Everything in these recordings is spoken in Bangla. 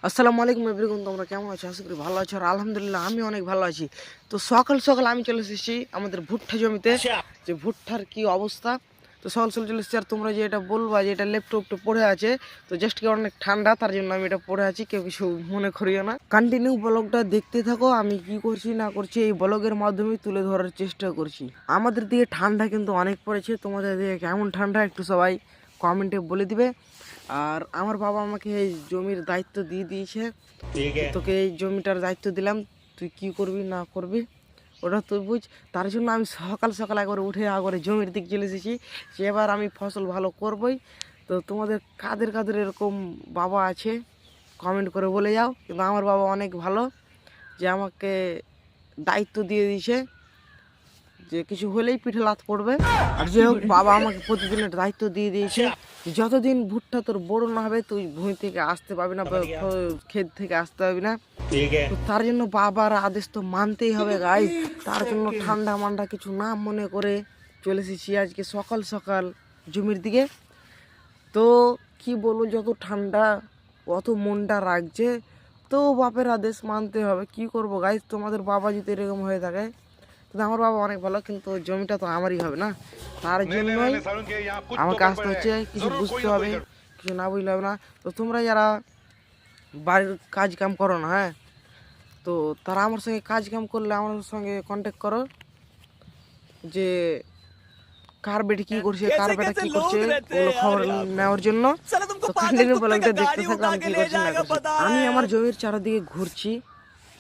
আসসালামু আলাইকুম এভরিওয়ান, তোমরা কেমন আছো? আশা করি ভালো আছো। আর আলহামদুলিল্লাহ আমি অনেক ভালো আছি। তো সকাল সকাল আমি চলে এসেছি আমাদের ভুট্টা জমিতে, যে ভুট্টার কি অবস্থা। তো সকাল সকাল চলে এসেছি। আর তোমরা যে এটা বলবা যে এটা ল্যাপটপটা পড়ে আছে, তো জাস্ট কি অনেক ঠান্ডা, তার জন্য আমি এটা পড়ে আছি, কেউ কিছু মনে করিও না। কন্টিনিউ ব্লগটা দেখতে থাকো, আমি কি করছি না করছি এই ব্লগের মাধ্যমে তুলে ধরার চেষ্টা করছি। আমাদের দিকে ঠান্ডা কিন্তু অনেক পড়েছে, তোমাদের দিকে কেমন ঠান্ডা একটু সবাই কমেন্টে বলে দিবে। আর আমার বাবা আমাকে এই জমির দায়িত্ব দিয়ে দিয়েছে, তোকে এই জমিটার দায়িত্ব দিলাম, তুই কি করবি না করবি ওটা তুই বুঝ। তার জন্য আমি সকাল সকাল একবার উঠে একবারে জমির দিক চলে এসেছি, যে এবার আমি ফসল ভালো করবই। তো তোমাদের কাদের কাদের এরকম বাবা আছে কমেন্ট করে বলে যাও। কিন্তু আমার বাবা অনেক ভালো, যে আমাকে দায়িত্ব দিয়ে দিয়েছে, যে কিছু হলেই পিঠে লাত পড়বে। আর যে হোক, বাবা আমাকে প্রতিদিনের দায়িত্ব দিয়ে দিয়েছে, যতদিন ভুট্টা তোর বড় না হবে তুই ভূমি থেকে আসতে পারবি না বা ক্ষেত থেকে আসতে পারবি না। তো তার জন্য বাবার আদেশ তো মানতেই হবে গাই। তার জন্য ঠান্ডা মান্ডা কিছু না মনে করে চলে এসেছি আজকে সকাল সকাল জমির দিকে। তো কি বলবো, যত ঠান্ডা অত মনটা রাখছে, তো বাপের আদেশ মানতে হবে। কি করবো গাই, তোমাদের বাবা যদি এরকম হয়ে থাকে। কিন্তু আমার বাবা অনেক ভালো, কিন্তু জমিটা তো আমারই হবে না, তার জন্যই আমাকে আসতে হচ্ছে। কিছু বুঝতে হবে, কিছু না বুঝলে হবে না। তো তোমরা যারা বাড়ির কাজ কাম করো না, হ্যাঁ, তো তারা আমার সঙ্গে কাজ কাম করলে আমার সঙ্গে কন্ট্যাক্ট করো, যে কার বেটি কি করছে, কার বেটা কি করছে, ওগুলো খবর নেওয়ার জন্য। তো কন্টিনিউ ব্লগটা দেখতে থাকো আমি কি করছি না করছি। আমি আমার জমির চারদিকে ঘুরছি,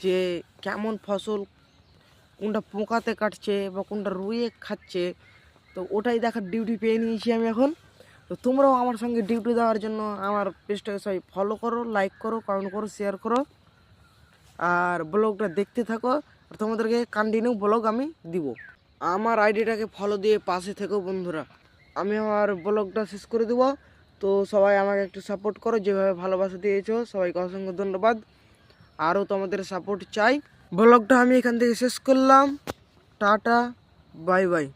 যে কেমন ফসল, কোনটা পোকাতে কাটছে বা কোনটা রুইয়ে খাচ্ছে, তো ওটাই দেখার ডিউটি পেয়ে নিয়েছি আমি এখন। তো তোমরাও আমার সঙ্গে ডিউটি দেওয়ার জন্য আমার পেজটাকে সবাই ফলো করো, লাইক করো, কমেন্ট করো, শেয়ার করো, আর ব্লগটা দেখতে থাকো। আর তোমাদেরকে কন্টিনিউ ব্লগ আমি দিব। আমার আইডিটাকে ফলো দিয়ে পাশে থেকো বন্ধুরা। আমি আমার ব্লগটা শেষ করে দেবো। তো সবাই আমাকে একটু সাপোর্ট করো, যেভাবে ভালোবাসা দিয়েছো সবাইকে অসংখ্য ধন্যবাদ। আরও তোমাদের সাপোর্ট চাই। ব্লগটা আমি এখান থেকে শেষ করলাম। Tata, bye bye.